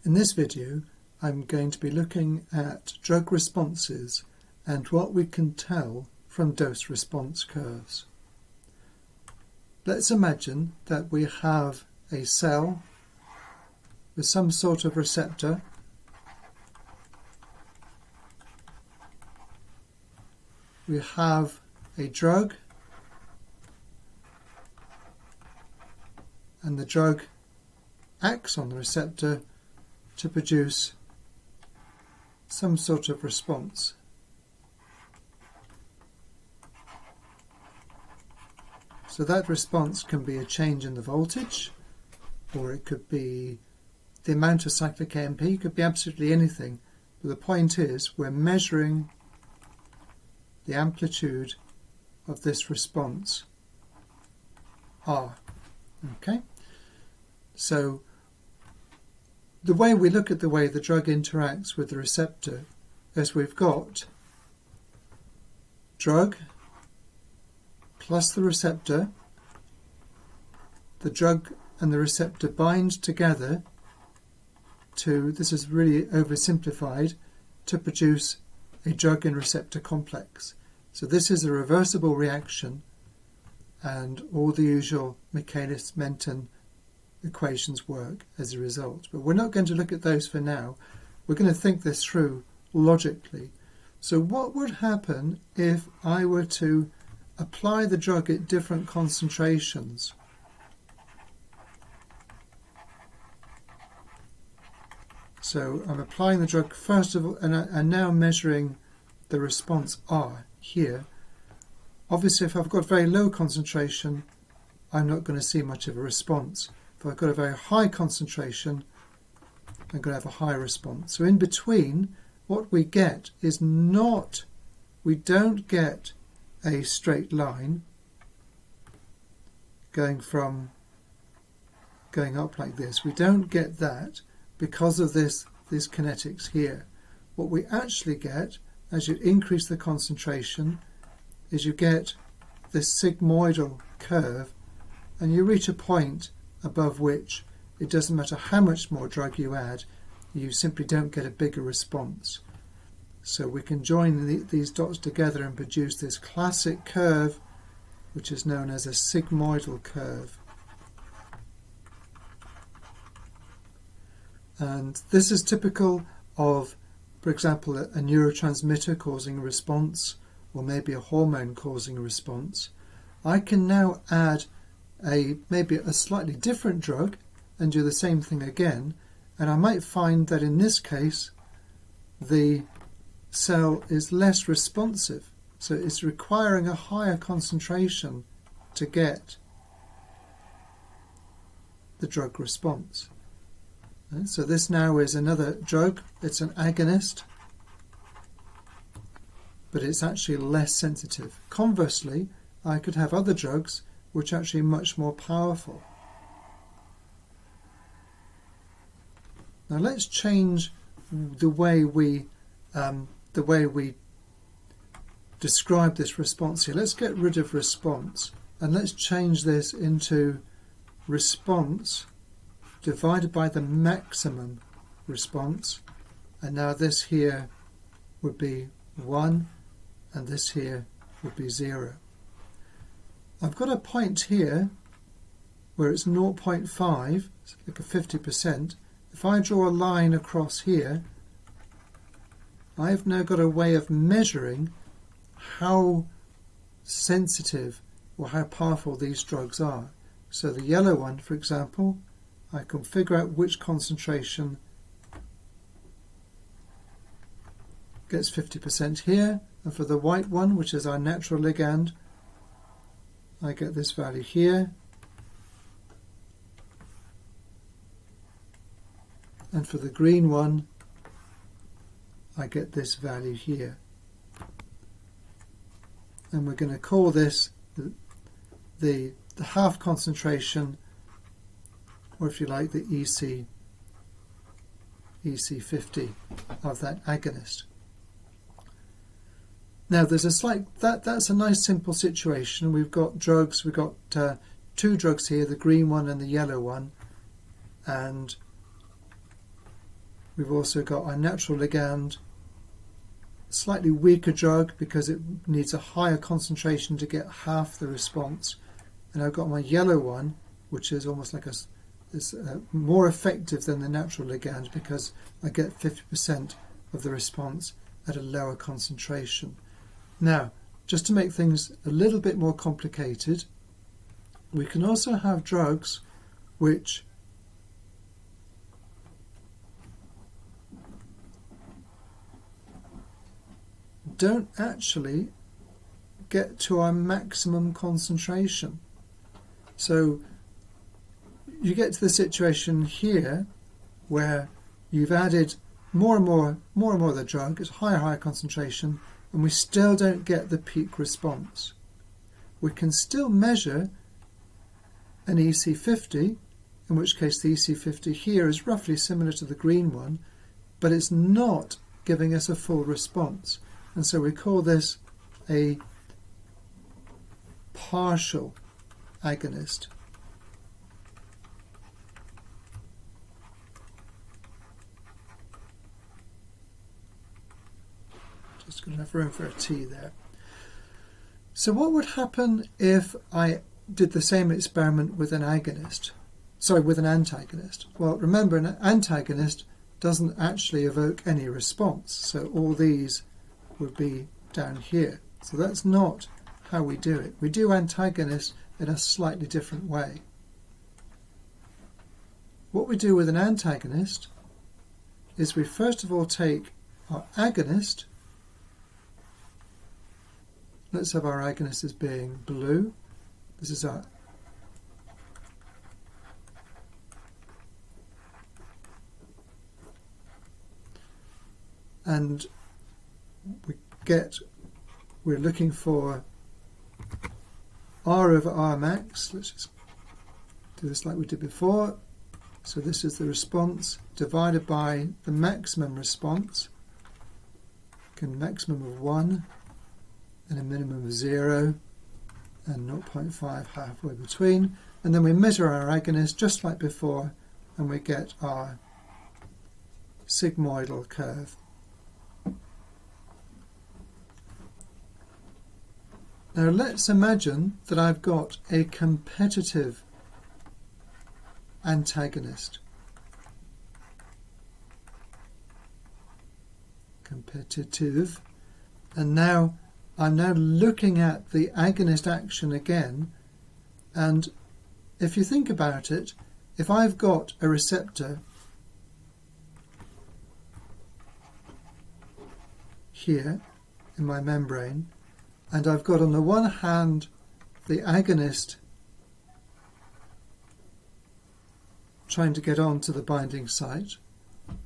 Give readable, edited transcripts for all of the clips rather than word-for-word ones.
In this video, I'm going to be looking at drug responses and what we can tell from dose-response curves. Let's imagine that we have a cell with some sort of receptor . We have a drug, and the drug acts on the receptor to produce some sort of response. So that response can be a change in the voltage, or it could be the amount of cyclic AMP, it could be absolutely anything. But the point is, we're measuring the amplitude of this response, R. Okay? So the way we look at the way the drug interacts with the receptor is we've got drug plus the receptor. The drug and the receptor bind together to, this is really oversimplified, to produce a drug and receptor complex. So this is a reversible reaction, and all the usual Michaelis-Menten equations work as a result. But we're not going to look at those for now. We're going to think this through logically. So what would happen if I were to apply the drug at different concentrations? So I'm applying the drug first of all, and I'm now measuring the response R here. Obviously, if I've got very low concentration, I'm not going to see much of a response. If I've got a very high concentration, I'm going to have a high response. So in between, what we get is not, we don't get a straight line going up like this. We don't get that because of these kinetics here. What we actually get as you increase the concentration is you get this sigmoidal curve, and you reach a point above which it doesn't matter how much more drug you add, you simply don't get a bigger response. So we can join these dots together and produce this classic curve, which is known as a sigmoidal curve. And this is typical of, for example, a neurotransmitter causing a response, or maybe a hormone causing a response. I can now add maybe a slightly different drug and do the same thing again, and I might find that in this case the cell is less responsive, so it's requiring a higher concentration to get the drug response. So this now is another drug. It's an agonist, but it's actually less sensitive. Conversely, I could have other drugs which are actually much more powerful. Now let's change the way we describe this response here. Let's get rid of response and let's change this into response divided by the maximum response, and now this here would be 1 and this here would be 0. I've got a point here where it's 0.5, it's like a 50%. If I draw a line across here, I've now got a way of measuring how sensitive or how powerful these drugs are. So the yellow one, for example, I can figure out which concentration gets 50% here, and for the white one, which is our natural ligand, I get this value here, and for the green one I get this value here. And we're going to call this the half concentration, or if you like, the EC50 of that agonist. Now there's a slight, that's a nice simple situation. We've got drugs, we've got two drugs here, the green one and the yellow one, and We've also got our natural ligand, slightly weaker drug because it needs a higher concentration to get half the response. And I've got my yellow one, which is almost like more effective than the natural ligand because I get 50% of the response at a lower concentration. Now, just to make things a little bit more complicated, we can also have drugs which don't actually get to our maximum concentration. So you get to the situation here where you've added more and more of the drug, it's higher concentration, and we still don't get the peak response. We can still measure an EC50, in which case the EC50 here is roughly similar to the green one, but it's not giving us a full response. And so we call this a partial agonist. Just got enough room for a T there. So what would happen if I did the same experiment with an agonist? Sorry, with an antagonist. Well, remember, an antagonist doesn't actually evoke any response. So all these would be down here. So that's not how we do it. We do antagonist in a slightly different way. What we do with an antagonist is we first of all take our agonist. Let's have our agonist as being blue. This is our and we're looking for R over R max. Let's just do this like we did before. So this is the response divided by the maximum response. A maximum of 1 and a minimum of 0 and 0.5 halfway between. And then we measure our agonist just like before and we get our sigmoidal curve. Now let's imagine that I've got a competitive antagonist. Competitive. And now I'm looking at the agonist action again, and if you think about it, if I've got a receptor here in my membrane, and I've got on the one hand the agonist trying to get on to the binding site,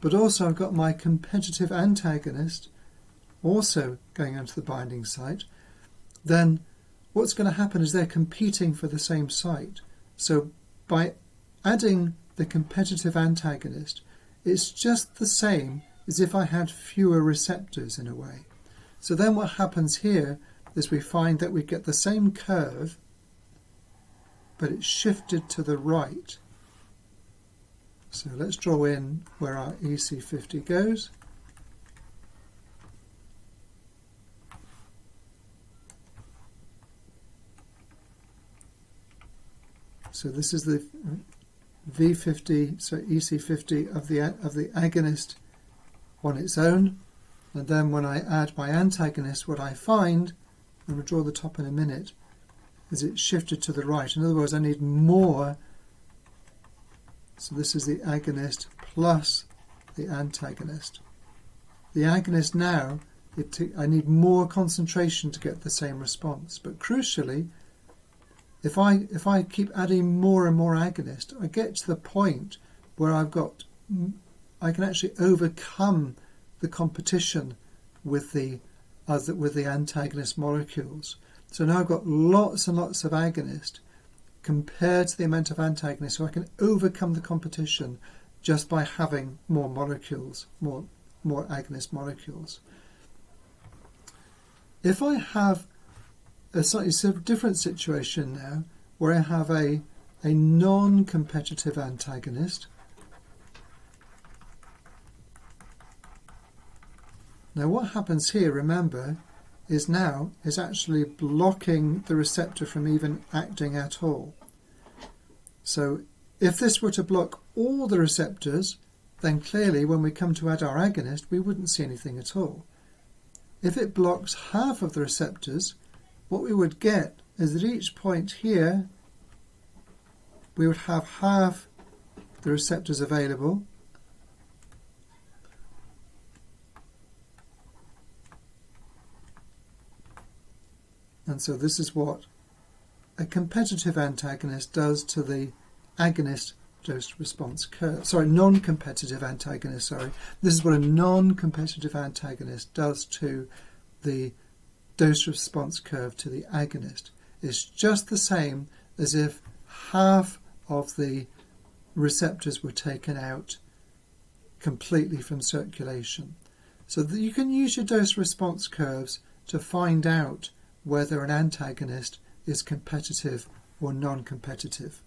but also I've got my competitive antagonist also going onto the binding site, then what's going to happen is they're competing for the same site. So by adding the competitive antagonist, it's just the same as if I had fewer receptors in a way. So then what happens here is we find that we get the same curve, but it's shifted to the right. So let's draw in where our EC50 goes. So this is the V50, so EC50 of the agonist on its own. And then when I add my antagonist, what I find, and we'll draw the top in a minute, is it's shifted to the right. In other words, I need more. So this is the agonist plus the antagonist. The agonist now, I need more concentration to get the same response. But crucially, if I keep adding more and more agonist, I get to the point where I can actually overcome the competition with the antagonist molecules. So now I've got lots and lots of agonist compared to the amount of antagonist, so I can overcome the competition just by having more molecules, more agonist molecules. If I have a slightly different situation now, where I have a non-competitive antagonist, Now what happens here, remember, is now is actually blocking the receptor from even acting at all. So if this were to block all the receptors, then clearly when we come to add our agonist, we wouldn't see anything at all. If it blocks half of the receptors, what we would get is that each point here, we would have half the receptors available, and so this is what a competitive antagonist does to the agonist dose-response curve. Sorry, non-competitive antagonist, sorry. This is what a non-competitive antagonist does to the dose-response curve to the agonist. It's just the same as if half of the receptors were taken out completely from circulation. So that you can use your dose-response curves to find out whether an antagonist is competitive or non-competitive.